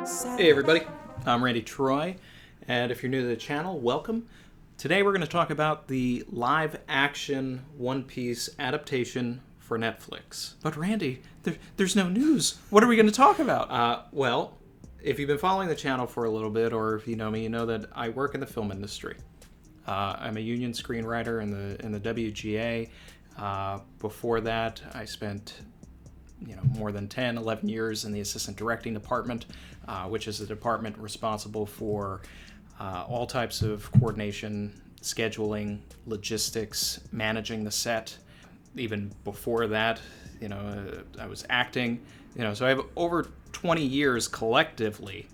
Hey everybody, I'm Randy Troy, and if you're new to the channel, welcome. Today we're going to talk about the live-action One Piece adaptation for Netflix. But Randy, there's no news. What are we going to talk about? Well, if you've been following the channel for a little bit, or if you know me, you know that I work in the film industry. I'm a union screenwriter in the WGA. Before that, I spent more than 10, 11 years in the assistant directing department, which is the department responsible for all types of coordination, scheduling, logistics, managing the set. Even before that, I was acting, so I have over 20 years collectively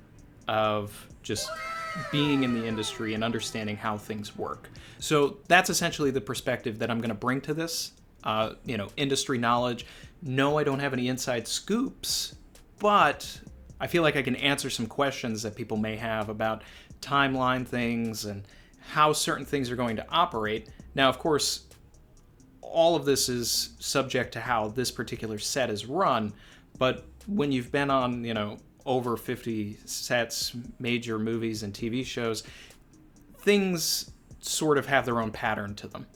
of just being in the industry and understanding how things work. So that's essentially the perspective that I'm going to bring to this, industry knowledge. No, I don't have any inside scoops, but I feel like I can answer some questions that people may have about timeline things and how certain things are going to operate. Now, of course, all of this is subject to how this particular set is run, but when you've been on, over 50 sets, major movies and TV shows, things sort of have their own pattern to them.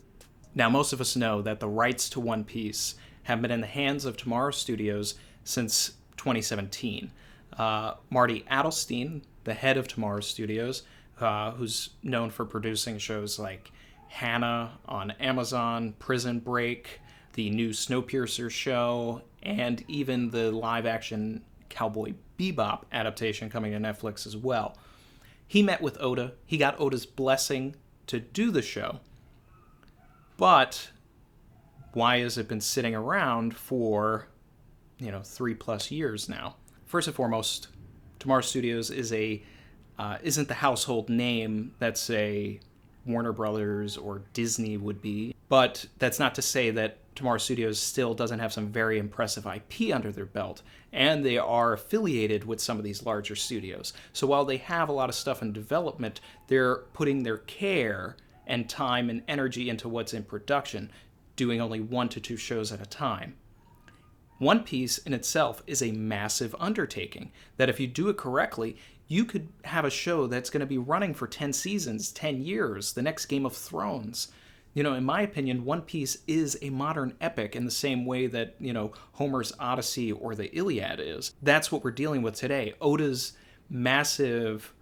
Now, most of us know that the rights to One Piece have been in the hands of Tomorrow Studios since 2017. Marty Adelstein, the head of Tomorrow Studios, who's known for producing shows like Hannah on Amazon, Prison Break, the new Snowpiercer show, and even the live-action Cowboy Bebop adaptation coming to Netflix as well. He met with Oda. He got Oda's blessing to do the show. But why has it been sitting around for, 3+ years now? First and foremost, Tomorrow Studios isn't the household name that, say, Warner Brothers or Disney would be. But that's not to say that Tomorrow Studios still doesn't have some very impressive IP under their belt, and they are affiliated with some of these larger studios. So while they have a lot of stuff in development, they're putting their care and time and energy into what's in production, doing only 1 to 2 shows at a time. One Piece in itself is a massive undertaking that if you do it correctly, you could have a show that's going to be running for 10 seasons, 10 years, the next Game of Thrones. In my opinion, One Piece is a modern epic in the same way that, Homer's Odyssey or the Iliad is. That's what we're dealing with today. Oda's massive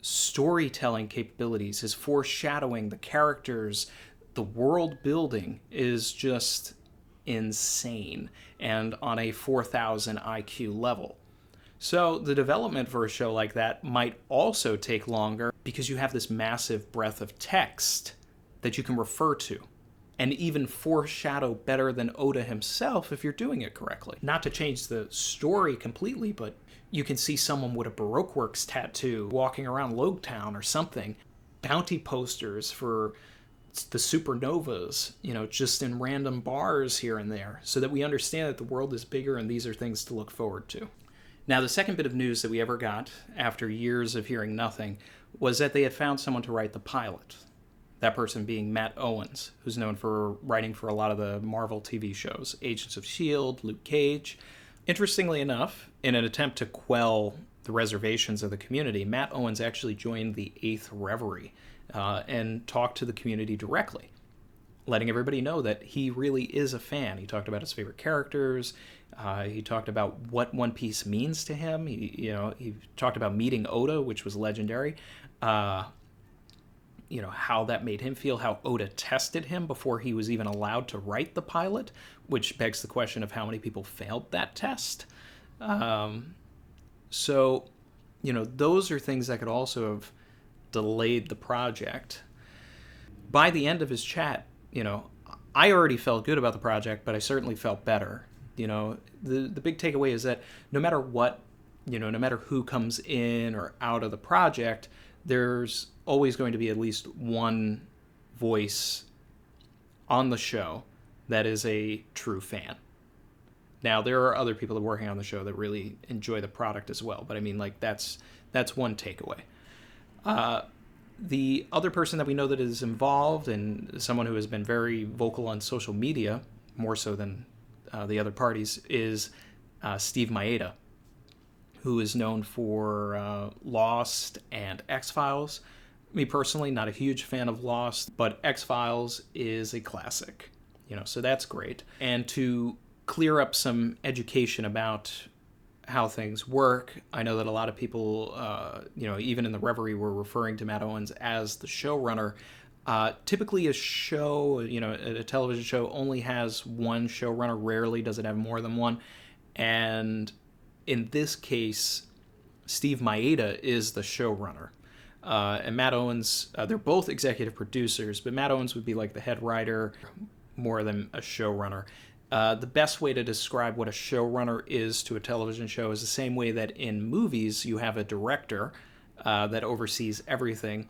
storytelling capabilities, his foreshadowing, the characters, the world building is just insane and on a 4,000 IQ level. So the development for a show like that might also take longer because you have this massive breadth of text that you can refer to and even foreshadow better than Oda himself if you're doing it correctly. Not to change the story completely, but you can see someone with a Baroque Works tattoo walking around Logetown or something. Bounty posters for the supernovas, just in random bars here and there, so that we understand that the world is bigger and these are things to look forward to. Now, the second bit of news that we ever got, after years of hearing nothing, was that they had found someone to write the pilot. That person being Matt Owens, who's known for writing for a lot of the Marvel TV shows, Agents of S.H.I.E.L.D., Luke Cage. Interestingly enough, in an attempt to quell the reservations of the community, Matt Owens actually joined the 8th Reverie and talked to the community directly, letting everybody know that he really is a fan. He talked about his favorite characters. He talked about what One Piece means to him. He talked about meeting Oda, which was legendary. How that made him feel, how Oda tested him before he was even allowed to write the pilot, which begs the question of how many people failed that test. So, those are things that could also have delayed the project. By the end of his chat, I already felt good about the project, but I certainly felt better. The big takeaway is that no matter what, no matter who comes in or out of the project, there's always going to be at least one voice on the show that is a true fan. Now, there are other people that are working on the show that really enjoy the product as well, but I mean, that's one takeaway. The other person that we know that is involved, and someone who has been very vocal on social media, more so than the other parties, is Steve Mayeda, who is known for Lost and X-Files. Me personally, not a huge fan of Lost, but X-Files is a classic, so that's great. And to clear up some education about how things work, I know that a lot of people, even in the Reverie, were referring to Matt Owens as the showrunner. Typically a show, a television show only has one showrunner. Rarely does it have more than one. And in this case, Steve Mayeda is the showrunner. And Matt Owens, they're both executive producers, but Matt Owens would be like the head writer more than a showrunner. The best way to describe what a showrunner is to a television show is the same way that in movies you have a director that oversees everything.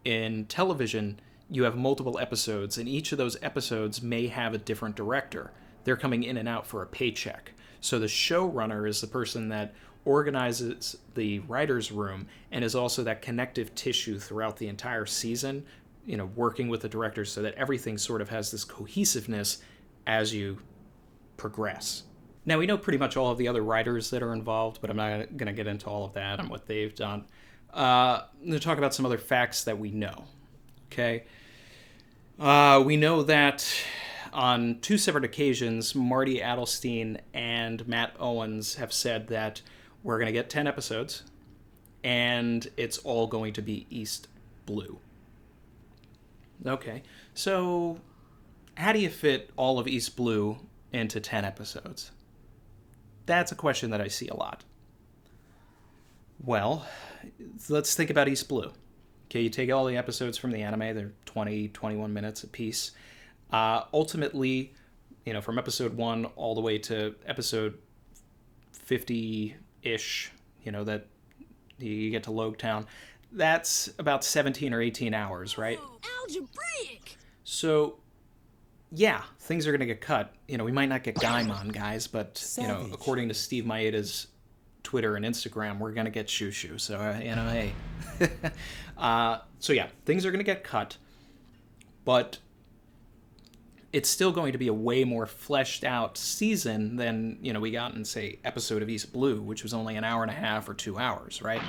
In television, you have multiple episodes, and each of those episodes may have a different director. They're coming in and out for a paycheck. So the showrunner is the person that organizes the writer's room and is also that connective tissue throughout the entire season, working with the directors so that everything sort of has this cohesiveness as you progress. Now, we know pretty much all of the other writers that are involved, but I'm not going to get into all of that and what they've done. I'm going to talk about some other facts that we know. Okay? We know that on 2 separate occasions, Marty Adelstein and Matt Owens have said that we're going to get 10 episodes, and it's all going to be East Blue. Okay, so how do you fit all of East Blue into 10 episodes? That's a question that I see a lot. Well, let's think about East Blue. Okay, you take all the episodes from the anime, they're 20, 21 minutes a piece. Ultimately, from episode 1 all the way to episode 50-ish, that you get to Logetown, that's about 17 or 18 hours, right? Algebraic! So, yeah, things are going to get cut. We might not get Gaimon, guys, but, Savage. According to Steve Maeda's Twitter and Instagram, we're going to get Shushu. So, hey. So, yeah, things are going to get cut, but it's still going to be a way more fleshed out season than, we got in, say, episode of East Blue, which was only an hour and a half or 2 hours, right?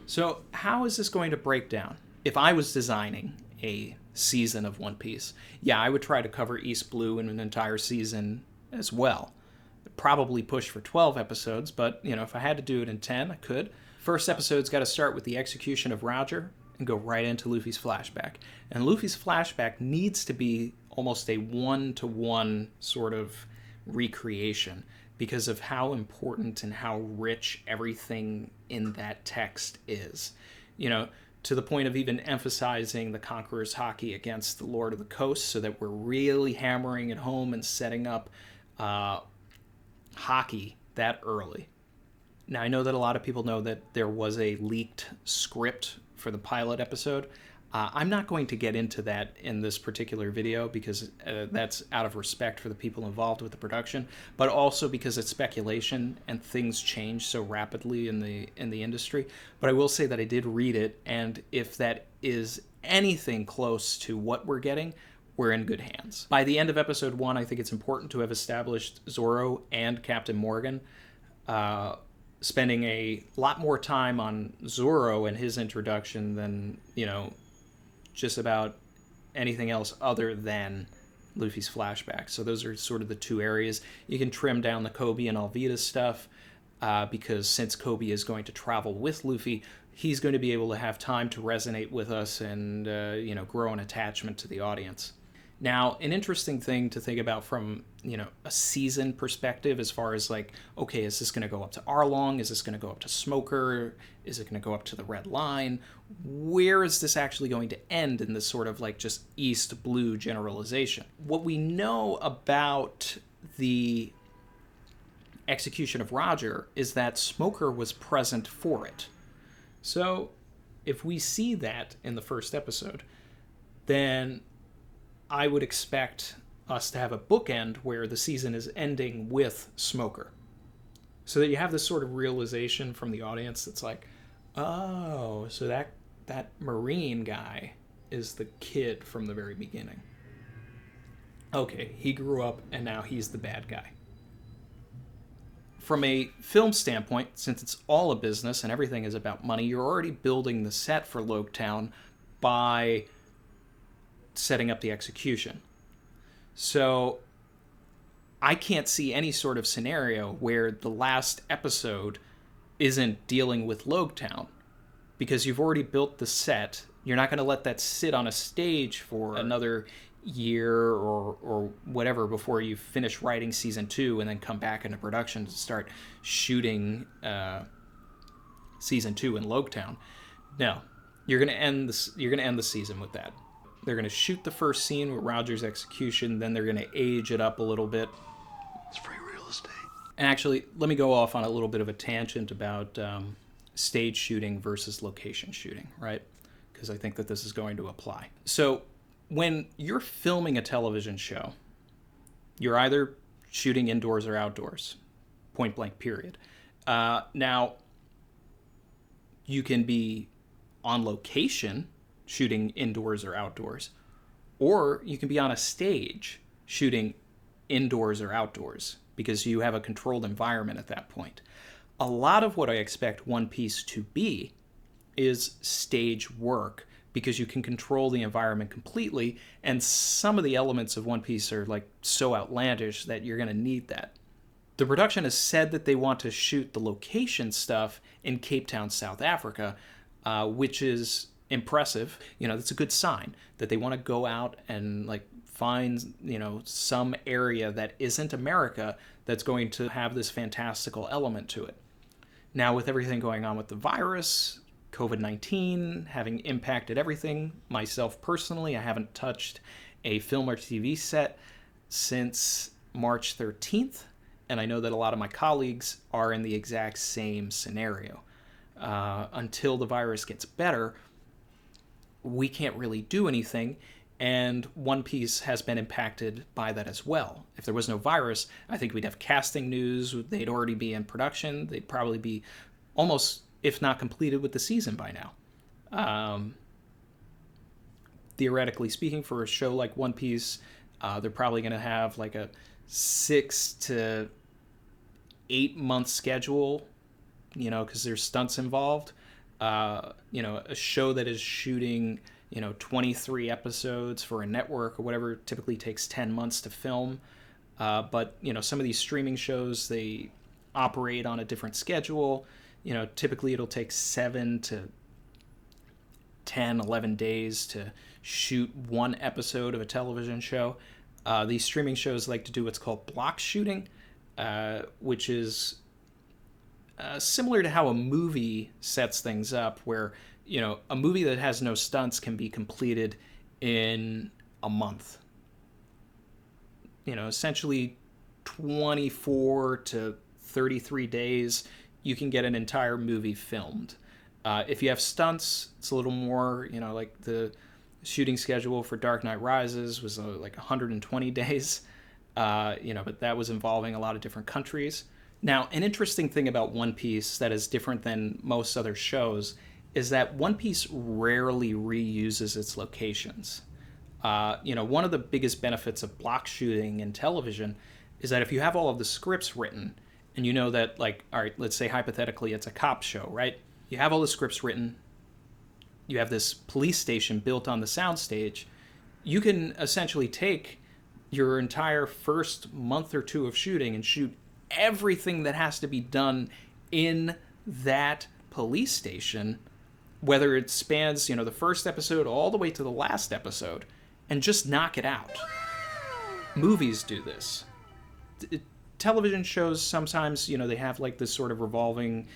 So how is this going to break down? If I was designing a season of One Piece, yeah, I would try to cover East Blue in an entire season as well. I'd probably push for 12 episodes, but, if I had to do it in 10, I could. First episode's got to start with the execution of Roger and go right into Luffy's flashback. And Luffy's flashback needs to be almost a one-to-one sort of recreation because of how important and how rich everything in that text is. To the point of even emphasizing the Conqueror's Haki against the Lord of the Coast, so that we're really hammering it home and setting up Haki that early. Now, I know that a lot of people know that there was a leaked script for the pilot episode. I'm not going to get into that in this particular video because that's out of respect for the people involved with the production, but also because it's speculation and things change so rapidly in the industry. But I will say that I did read it, and if that is anything close to what we're getting, we're in good hands. By the end of episode 1, I think it's important to have established Zoro and Captain Morgan, spending a lot more time on Zoro and his introduction than, just about anything else other than Luffy's flashback. So those are sort of the 2 areas. You can trim down the Kobe and Alvida stuff because since Kobe is going to travel with Luffy, he's going to be able to have time to resonate with us and, grow an attachment to the audience. Now, an interesting thing to think about from, a season perspective as far as like, okay, is this going to go up to Arlong? Is this going to go up to Smoker? Is it going to go up to the Red Line? Where is this actually going to end in this sort of like just East Blue generalization? What we know about the execution of Roger is that Smoker was present for it. So if we see that in the first episode, then I would expect us to have a bookend where the season is ending with Smoker. So that you have this sort of realization from the audience that's like, oh, so that Marine guy is the kid from the very beginning. Okay, he grew up and now he's the bad guy. from a film standpoint, since it's all a business and everything is about money, you're already building the set for Loketown by setting up the execution. So I can't see any sort of scenario where the last episode isn't dealing with Loketown, because you've already built the set. You're not going to let that sit on a stage for another year or whatever before you finish writing season 2 and then come back into production to start shooting season 2 in Loketown. No, you're going to end the season with that. They're going to shoot the first scene with Roger's execution, then they're going to age it up a little bit. It's free real estate. And actually, let me go off on a little bit of a tangent about stage shooting versus location shooting, right? Because I think that this is going to apply. So when you're filming a television show, you're either shooting indoors or outdoors, point blank, period. Now, you can be on location shooting indoors or outdoors, or you can be on a stage shooting indoors or outdoors because you have a controlled environment at that point. A lot of what I expect One Piece to be is stage work, because you can control the environment completely, and some of the elements of One Piece are like so outlandish that you're going to need that. The production has said that they want to shoot the location stuff in Cape Town, South Africa, which is impressive. That's a good sign that they want to go out and like find, some area that isn't America that's going to have this fantastical element to it. Now, with everything going on with the virus, COVID-19 having impacted everything, myself personally, I haven't touched a film or TV set since March 13th, and I know that a lot of my colleagues are in the exact same scenario. Until the virus gets better, we can't really do anything, and One Piece has been impacted by that as well. If there was no virus, I think we'd have casting news, they'd already be in production, they'd probably be almost, if not completed, with the season by now. Theoretically speaking, for a show like One Piece, they're probably going to have like a 6 to 8 month schedule, because there's stunts involved. A show that is shooting, 23 episodes for a network or whatever typically takes 10 months to film. But some of these streaming shows, they operate on a different schedule. Typically it'll take 7 to 10, 11 days to shoot one episode of a television show. These streaming shows like to do what's called block shooting, which is similar to how a movie sets things up, where, a movie that has no stunts can be completed in a month. Essentially 24 to 33 days, you can get an entire movie filmed. If you have stunts, it's a little more, like the shooting schedule for Dark Knight Rises was like 120 days, but that was involving a lot of different countries. Now, an interesting thing about One Piece that is different than most other shows is that One Piece rarely reuses its locations. One of the biggest benefits of block shooting in television is that if you have all of the scripts written, and you know that, like, all right, let's say hypothetically it's a cop show, right? You have all the scripts written, you have this police station built on the soundstage, you can essentially take your entire first month or two of shooting and shoot everything that has to be done in that police station, whether it spans, the first episode all the way to the last episode, and just knock it out. Movies do this. Television shows sometimes, they have like this sort of revolving,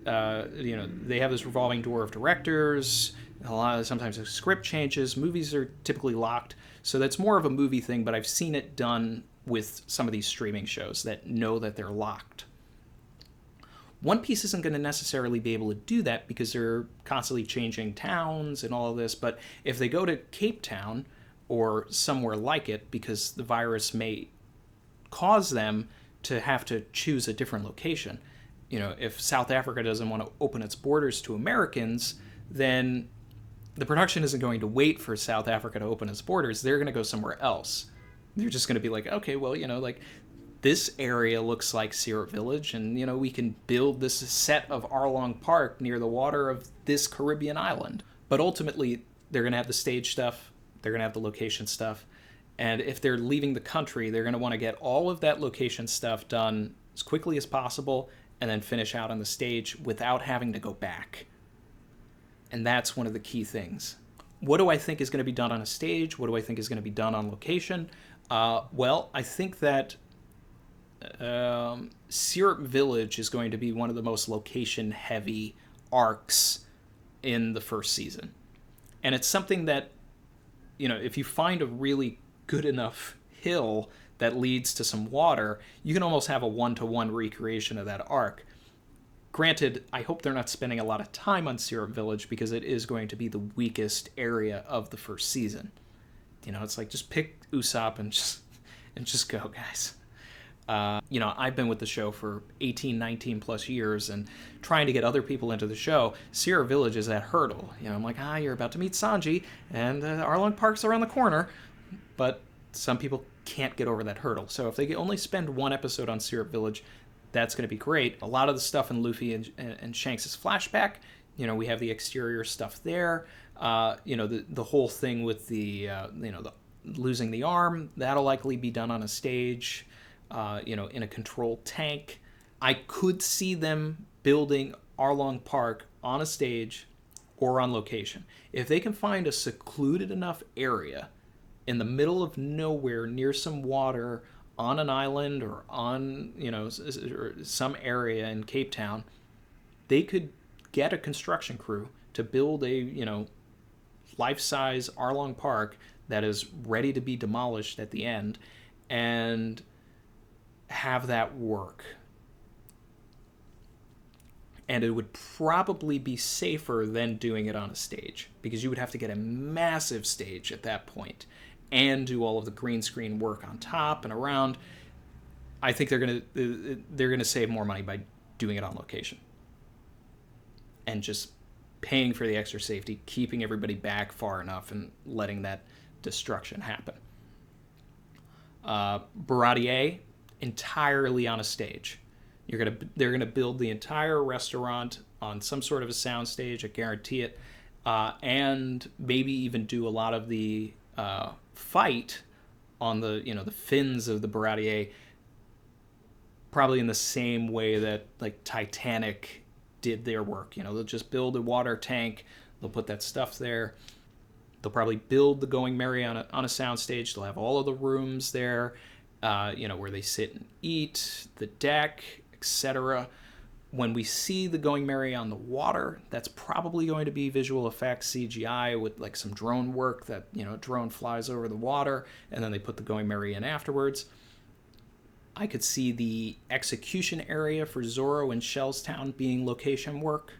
they have this revolving door of directors. Sometimes the script changes. Movies are typically locked. So that's more of a movie thing, but I've seen it done with some of these streaming shows that know that they're locked. One Piece isn't going to necessarily be able to do that because they're constantly changing towns and all of this, but if they go to Cape Town or somewhere like it, because the virus may cause them to have to choose a different location. If South Africa doesn't want to open its borders to Americans, then the production isn't going to wait for South Africa to open its borders. They're going to go somewhere else. They're just going to be like, okay, well, this area looks like Syrup Village, and, we can build this set of Arlong Park near the water of this Caribbean island. But ultimately, they're going to have the stage stuff, they're going to have the location stuff, and if they're leaving the country, they're going to want to get all of that location stuff done as quickly as possible and then finish out on the stage without having to go back. And that's one of the key things. What do I think is going to be done on a stage? What do I think is going to be done on location? Well, I think that Syrup Village is going to be one of the most location-heavy arcs in the first season. And it's something that, if you find a really good enough hill that leads to some water, you can almost have a one-to-one recreation of that arc. Granted, I hope they're not spending a lot of time on Syrup Village because it is going to be the weakest area of the first season. It's like, just pick Usopp and just go, guys. I've been with the show for 18, 19 plus years, and trying to get other people into the show, Syrup Village is that hurdle. I'm like, you're about to meet Sanji, and Arlong Park's around the corner, but some people can't get over that hurdle. So if they only spend one episode on Syrup Village, that's going to be great. A lot of the stuff in Luffy and Shanks' flashback, we have the exterior stuff there. The whole thing with the losing the arm, that'll likely be done on a stage, in a controlled tank. I could see them building Arlong Park on a stage or on location. If they can find a secluded enough area in the middle of nowhere near some water, on an island or on, or some area in Cape Town, they could get a construction crew to build a, life-size Arlong Park that is ready to be demolished at the end and have that work. And it would probably be safer than doing it on a stage, because you would have to get a massive stage at that point and do all of the green screen work on top and around. I think they're gonna save more money by doing it on location and just paying for the extra safety, keeping everybody back far enough, and letting that destruction happen. Baratier, entirely on a stage. They're gonna build the entire restaurant on some sort of a sound stage, I guarantee it, and maybe even do a lot of the fight on the the fins of the Baratier, probably in the same way that like Titanic did their work. They'll just build a water tank, they'll put that stuff there, they'll probably build the Going Merry on a sound stage, they'll have all of the rooms there, where they sit and eat, the deck, etc. When we see the Going Merry on the water, that's probably going to be visual effects, CGI, with like some drone work that, drone flies over the water, and then they put the Going Merry in afterwards. I could see the execution area for Zoro and Shellstown being location work.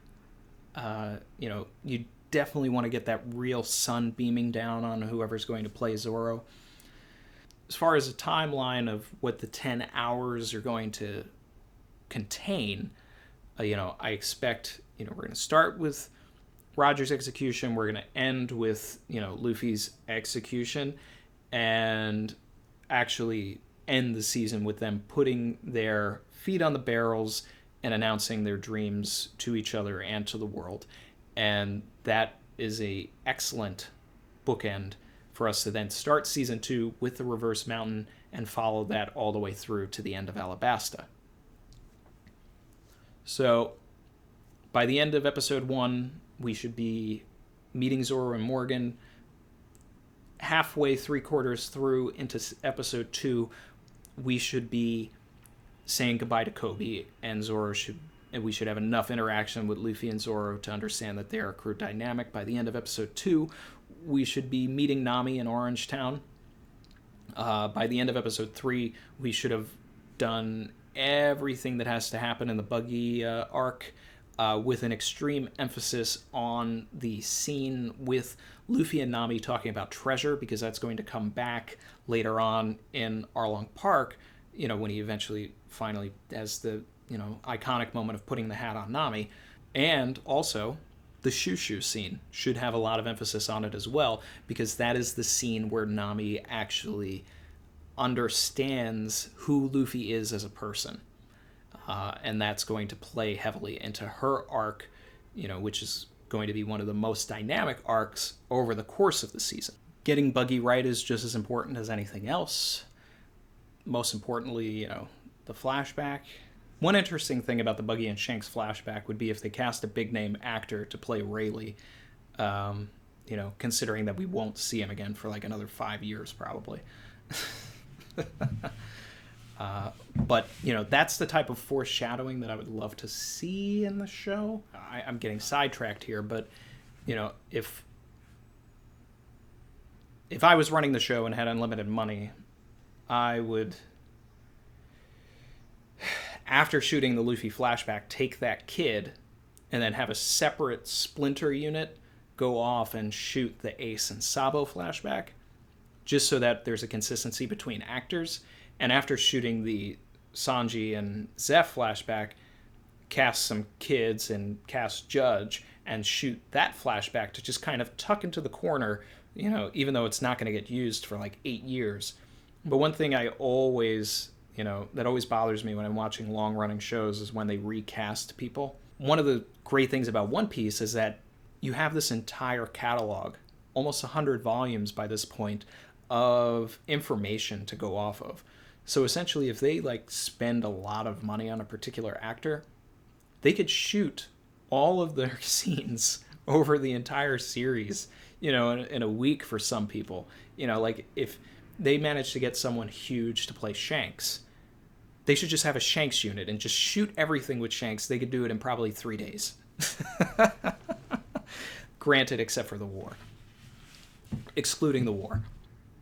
You definitely want to get that real sun beaming down on whoever's going to play Zoro. As far as a timeline of what the 10 hours are going to contain, I expect, we're going to start with Roger's execution. We're going to end with, Luffy's execution, and actually end the season with them putting their feet on the barrels and announcing their dreams to each other and to the world. And that is a excellent bookend for us to then start season 2 with the Reverse Mountain and follow that all the way through to the end of Alabasta. So by the end of episode 1, we should be meeting Zoro and Morgan. Halfway, 3/4 through into episode 2, we should be saying goodbye to Kobe, and we should have enough interaction with Luffy and Zoro to understand that they are a crew dynamic. By the end of episode 2, we should be meeting Nami in Orange Town. By the end of episode 3, we should have done everything that has to happen in the Buggy arc, with an extreme emphasis on the scene with Luffy and Nami talking about treasure, because that's going to come back later on in Arlong Park, when he eventually finally has the, iconic moment of putting the hat on Nami. And also, the Shushu scene should have a lot of emphasis on it as well, because that is the scene where Nami actually understands who Luffy is as a person. And that's going to play heavily into her arc, which is going to be one of the most dynamic arcs over the course of the season. Getting Buggy right is just as important as anything else. Most importantly, the flashback. One interesting thing about the Buggy and Shanks flashback would be if they cast a big-name actor to play Rayleigh, considering that we won't see him again for like another 5 years, probably. But, that's the type of foreshadowing that I would love to see in the show. I'm getting sidetracked here, but, if I was running the show and had unlimited money, I would, after shooting the Luffy flashback, take that kid and then have a separate Splinter unit go off and shoot the Ace and Sabo flashback, just so that there's a consistency between actors. And after shooting the Sanji and Zeph flashback, cast some kids and cast Judge and shoot that flashback to just kind of tuck into the corner, even though it's not going to get used for like 8 years. But one thing I always, that always bothers me when I'm watching long-running shows is when they recast people. One of the great things about One Piece is that you have this entire catalog, almost 100 volumes by this point, of information to go off of. So essentially, if they spend a lot of money on a particular actor, they could shoot all of their scenes over the entire series, in a week for some people. If they manage to get someone huge to play Shanks, they should just have a Shanks unit and just shoot everything with Shanks. They could do it in probably 3 days. Granted, except for the war. Excluding the war.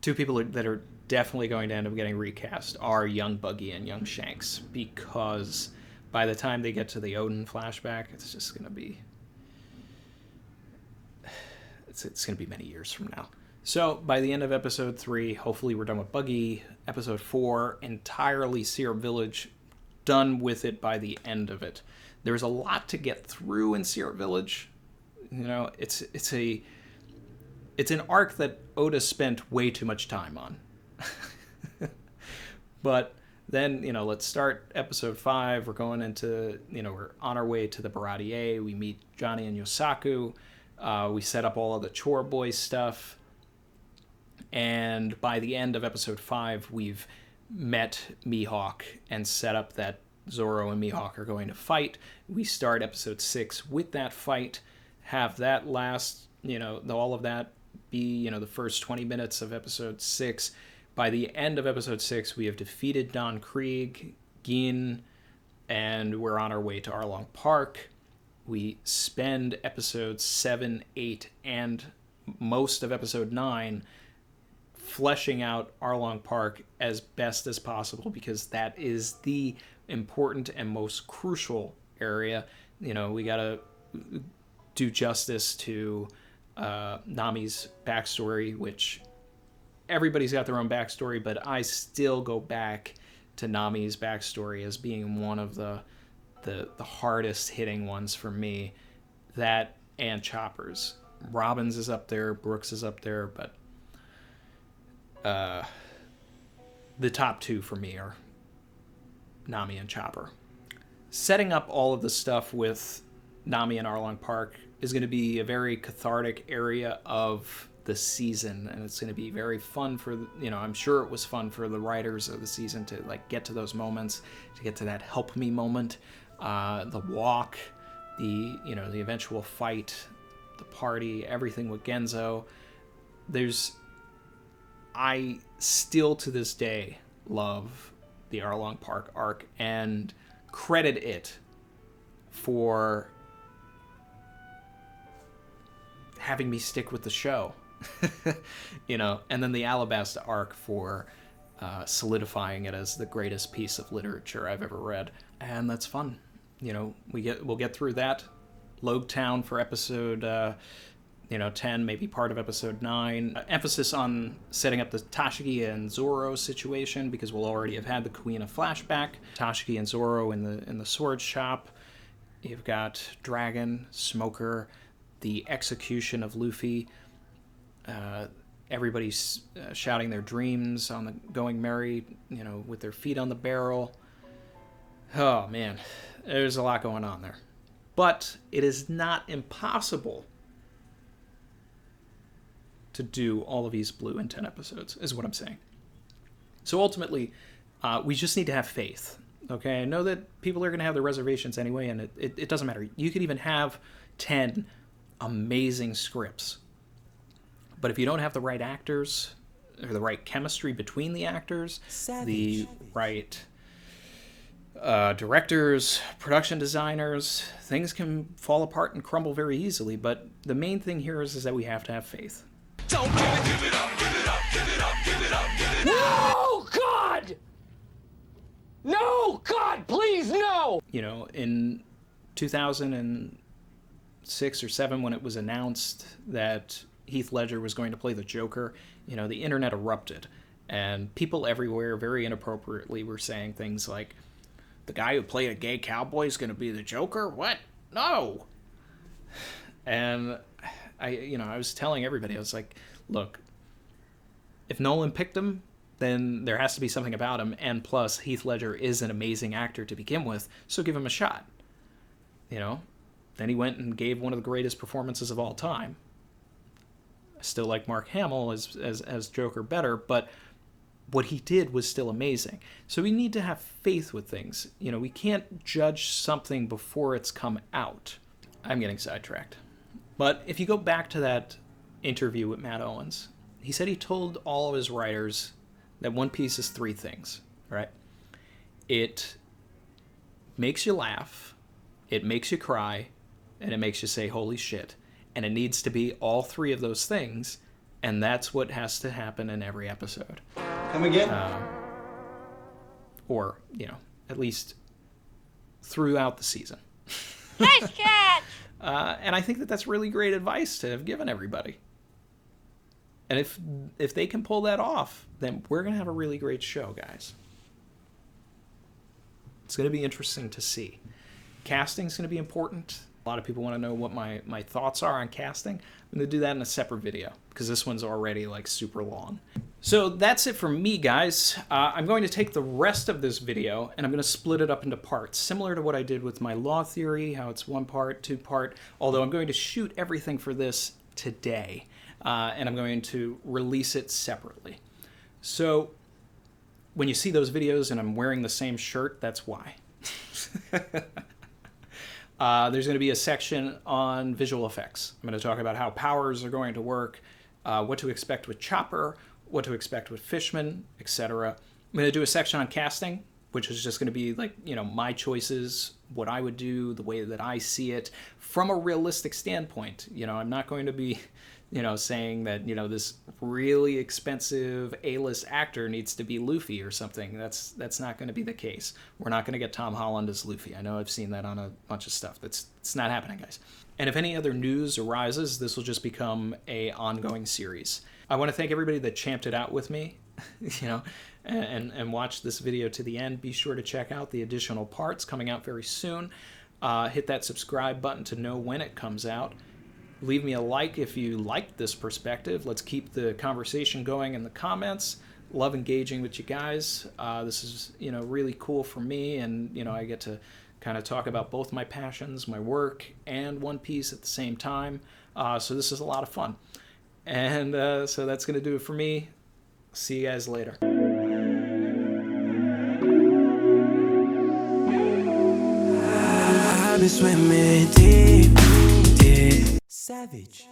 Two people that are definitely going to end up getting recast are Young Buggy and Young Shanks, because by the time they get to the Odin flashback, it's just going to be... It's going to be many years from now. So by the end of episode 3, hopefully we're done with Buggy. Episode 4, entirely Syrup Village, done with it by the end of it. There's a lot to get through in Syrup Village. It's an arc that Oda spent way too much time on. But then, let's start episode 5. We're going into, we're on our way to the Baratier. We meet Johnny and Yosaku. We set up all of the Chore Boy stuff. And by the end of episode 5, we've met Mihawk and set up that Zoro and Mihawk are going to fight. We start episode 6 with that fight. Have that last, all of that be, the first 20 minutes of episode 6. By the end of episode 6, we have defeated Don Krieg, Gin, and we're on our way to Arlong Park. We spend episodes 7, 8, and most of episode 9 fleshing out Arlong Park as best as possible, because that is the important and most crucial area. We got to do justice to Nami's backstory, which everybody's got their own backstory, but I still go back to Nami's backstory as being one of the hardest hitting ones for me. That and Chopper's. Robin's is up there, Brooks is up there, but the top two for me are Nami and Chopper. Setting up all of the stuff with Nami and Arlong Park is going to be a very cathartic area of the season, and it's going to be very fun for, I'm sure it was fun for the writers of the season to get to those moments, to get to that help me moment, the walk, the eventual fight, the party, everything with Genzo. I still to this day love the Arlong Park arc and credit it for having me stick with the show. And then the Alabasta arc for solidifying it as the greatest piece of literature I've ever read. And that's fun. We'll get through that. Logue Town for episode 10, maybe part of episode 9. Emphasis on setting up the Tashigi and Zoro situation, because we'll already have had the Kuina flashback. Tashigi and Zoro in the sword shop. You've got Dragon, Smoker, the execution of Luffy, everybody's shouting their dreams on the Going Merry, with their feet on the barrel. Oh, man, there's a lot going on there. But it is not impossible to do all of East Blue in 10 episodes, is what I'm saying. So ultimately, we just need to have faith. Okay, I know that people are going to have their reservations anyway, and it doesn't matter. You could even have 10 amazing scripts. But if you don't have the right actors, or the right chemistry between the actors, the right directors, production designers, things can fall apart and crumble very easily. But the main thing here is that we have to have faith. Don't give it up, give it up, give it up, give it up, give it up. No, God! No, God, please, no! In 2006 or 7, when it was announced that Heath Ledger was going to play the Joker, the internet erupted. And people everywhere, very inappropriately, were saying things like, the guy who played a gay cowboy is going to be the Joker? What? No! And I was telling everybody, I was like, look, if Nolan picked him, then there has to be something about him, and plus, Heath Ledger is an amazing actor to begin with, so give him a shot. Then he went and gave one of the greatest performances of all time. I still like Mark Hamill as Joker better, but what he did was still amazing. So we need to have faith with things. We can't judge something before it's come out. I'm getting sidetracked. But if you go back to that interview with Matt Owens, he said he told all of his writers that One Piece is 3 things, right? It makes you laugh, it makes you cry, and it makes you say, holy shit. And it needs to be all 3 of those things, and that's what has to happen in every episode. Come again? Or, at least throughout the season. Nice catch! And I think that that's really great advice to have given everybody. And if they can pull that off, then we're going to have a really great show, guys. It's going to be interesting to see. Casting's going to be important. A lot of people want to know what my thoughts are on casting. I'm going to do that in a separate video because this one's already super long. So that's it for me, guys. I'm going to take the rest of this video and I'm going to split it up into parts, similar to what I did with my law theory, how it's 1 part, 2 part, although I'm going to shoot everything for this today, and I'm going to release it separately. So when you see those videos and I'm wearing the same shirt, that's why. There's going to be a section on visual effects. I'm going to talk about how powers are going to work, what to expect with Chopper, what to expect with Fishman, etc. I'm going to do a section on casting, which is just going to be my choices, what I would do, the way that I see it from a realistic standpoint. I'm not going to be, saying that, this really expensive A-list actor needs to be Luffy or something. That's not going to be the case. We're not going to get Tom Holland as Luffy. I know I've seen that on a bunch of stuff. It's not happening, guys. And if any other news arises, this will just become a ongoing series. I want to thank everybody that champed it out with me, and watched this video to the end. Be sure to check out the additional parts coming out very soon. Hit that subscribe button to know when it comes out. Leave me a like if you liked this perspective. Let's keep the conversation going in the comments. Love engaging with you guys. This is, really cool for me, and, I get to kind of talk about both my passions, my work, and One Piece at the same time. So this is a lot of fun. And so that's going to do it for me. See you guys later. I've been swimming deep, deep. Savage.